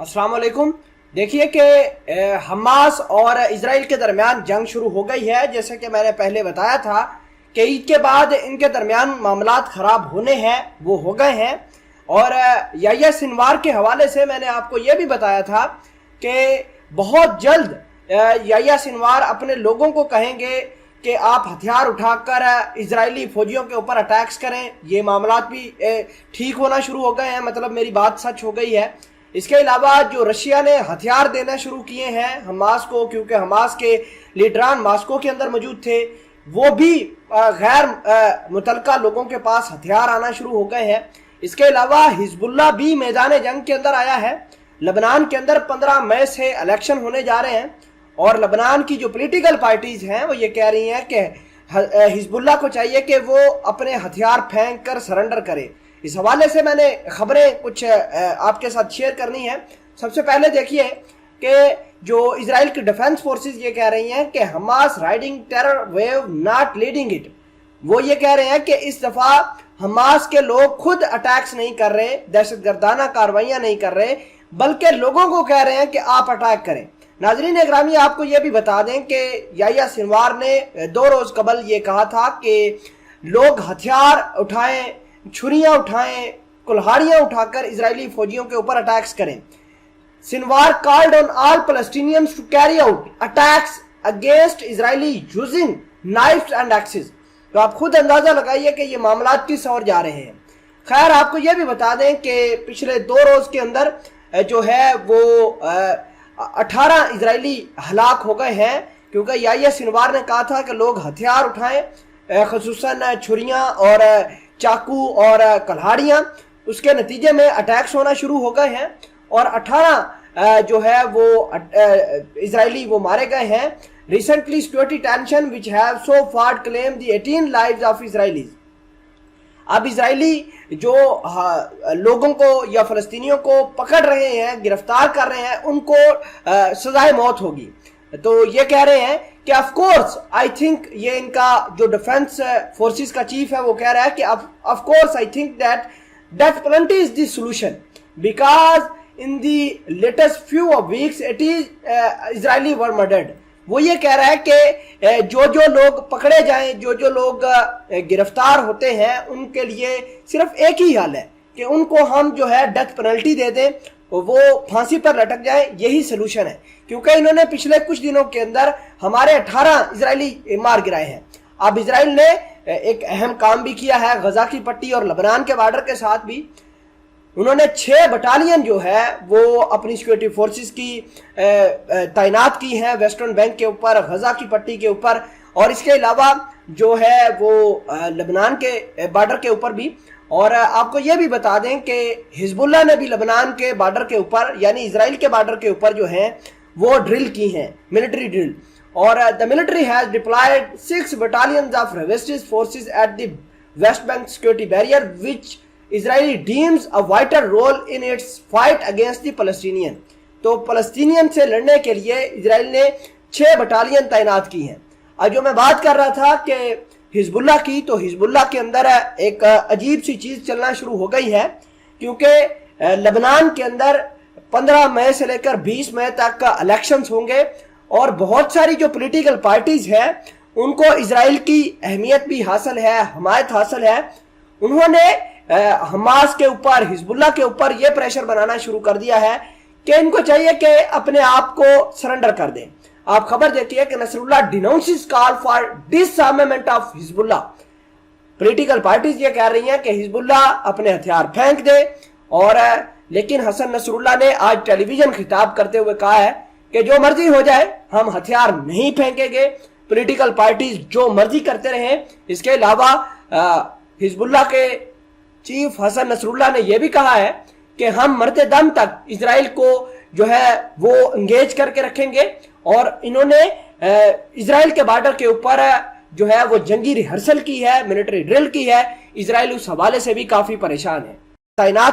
अस्सलाम वालेकुम। देखिए कि हमास और इजराइल के दरमियान जंग शुरू हो गई है। जैसे कि मैंने पहले बताया था कि ईद के बाद इनके दरमियान मामलात ख़राब होने हैं, वो हो गए हैं। और याह्या सिनवार के हवाले से मैंने आपको ये भी बताया था कि बहुत जल्द याह्या सिनवार अपने लोगों को कहेंगे कि आप हथियार उठाकर इजरायली फौजियों के ऊपर अटैक्स करें। ये मामलात भी ठीक होना शुरू हो गए हैं, मतलब मेरी बात सच हो गई है। इसके अलावा जो रशिया ने हथियार देना शुरू किए हैं हमास को, क्योंकि हमास के लीडरान मास्को के अंदर मौजूद थे, वो भी गैर मुतलका लोगों के पास हथियार आना शुरू हो गए हैं। इसके अलावा हिजबुल्लाह भी मैदान जंग के अंदर आया है। लबनान के अंदर 15 मई से इलेक्शन होने जा रहे हैं और लबनान की जो पॉलिटिकल पार्टीज हैं वो ये कह रही हैं कि हिजबुल्लाह को चाहिए कि वो अपने हथियार फेंक कर सरेंडर करे। इस हवाले से मैंने खबरें कुछ आपके साथ शेयर करनी है। सबसे पहले देखिए कि जो इजराइल की डिफेंस फोर्सेस ये कह रही हैं कि Hamas riding terror wave not leading it. वो ये कह रहे हैं कि इस दफ़ा हमास के लोग खुद अटैक्स नहीं कर रहे, दहशतगर्दाना कार्रवाइयाँ नहीं कर रहे, बल्कि लोगों को कह रहे हैं कि आप अटैक करें। नाजरीन इकरामी, आपको ये भी बता दें कि याह्या सिनवार ने 2 रोज़ कबल ये कहा था कि लोग हथियार उठाएं, छुरियां उठाएं, कुल्हाड़ियां उठाकर इजरायली फौजियों के ऊपर अटैक्स करें। Sinwar called on all Palestinians to carry out attacks against Israeli using knives and axes. तो आप खुद अंदाजा लगाइए कि ये मामला किस ओर जा रहे हैं। खैर, आपको ये भी बता दें कि पिछले 2 रोज के अंदर जो है वो 18 इजरायली हलाक हो गए हैं, क्योंकि याह्या सिनवार ने कहा था कि लोग हथियार उठाएं, खुसूसन छुरियां और चाकू और कल्हाड़ियाँ। उसके नतीजे में अटैक्स होना शुरू हो गए हैं और 18 जो है वो इजरायली वो मारे गए हैं। Recently security tension which have so far claim the 18 lives of Israelis. अब इजरायली जो लोगों को या फलस्तीनियों को पकड़ रहे हैं, गिरफ्तार कर रहे हैं, उनको सजाए मौत होगी। तो ये कह रहे हैं कि ऑफ कोर्स आई थिंक, ये इनका जो डिफेंस फोर्सेस का चीफ है वो कह रहा है कि of course I think that death penalty is the solution because in the latest few of weeks it is Israeli were murdered. वो ये कह रहा है कि जो जो लोग पकड़े जाएं, जो जो लोग गिरफ्तार होते हैं, उनके लिए सिर्फ एक ही हल है कि उनको हम जो है डेथ पेनल्टी दे दें, वो फांसी पर लटक जाए। यही सलूशन है, क्योंकि इन्होंने पिछले कुछ दिनों के अंदर हमारे 18 इजरायली मार गिराए हैं। अब इजराइल ने एक अहम काम भी किया है गजा की पट्टी और लबनान के बॉर्डर के साथ भी। उन्होंने 6 बटालियन जो है वो अपनी सिक्योरिटी फोर्सेस की तैनात की हैं वेस्टर्न बैंक के ऊपर, गजा की पट्टी के ऊपर, और इसके अलावा जो है वो लबनान के बॉर्डर के ऊपर भी। और आपको ये भी बता दें कि हिजबुल्लाह ने भी लबनान के बॉर्डर के ऊपर यानी इजराइल के बॉर्डर के ऊपर जो है वो ड्रिल की हैं, मिलिट्री ड्रिल। और the military has deployed 6 battalions of reservist forces at the West Bank security barrier which Israeli deems a vital role in its fight against the Palestinian. तो पैलेस्टीनियन से लड़ने के लिए इजराइल ने 6 battalion तैनात की हैं। और जो मैं बात कर रहा था कि हिजबुल्लाह की, तो हिजबुल्लाह के अंदर एक अजीब सी चीज चलना शुरू हो गई है, क्योंकि लबनान के अंदर 15 मई से लेकर 20 मई तक इलेक्शंस होंगे और बहुत सारी जो पॉलिटिकल पार्टीज हैं उनको इजराइल की अहमियत भी हासिल है, हमायत हासिल है। उन्होंने हमास के ऊपर, हिजबुल्लाह के ऊपर ये प्रेशर बनाना शुरू कर दिया है कि इनको चाहिए कि अपने आप को सरेंडर कर दें। आप खबर देखिए कि Nasrallah denounces call for disarmament of Hezbollah. Political parties ये कह रही हैं कि हिजबुल्लाह अपने हथियार फेंक दे, और लेकिन हसन नसरुल्लाह ने आज टेलीविजन खिताब करते हुए कहा है कि जो मर्जी हो जाए हम हथियार नहीं फेंकेंगे, पॉलिटिकल पार्टीज जो मर्जी करते रहें। इसके अलावा हिजबुल्लाह के चीफ हसन नसरुल्लाह ने यह भी कहा है कि हम मरते दम तक इजराइल को जो है वो एंगेज करके रखेंगे, और इन्होंने इजराइल के बॉर्डर के ऊपर जो है वो जंगी रिहर्सल की है, मिलिट्री ड्रिल की है। इजराइल उस हवाले से भी काफी परेशान है। तैनात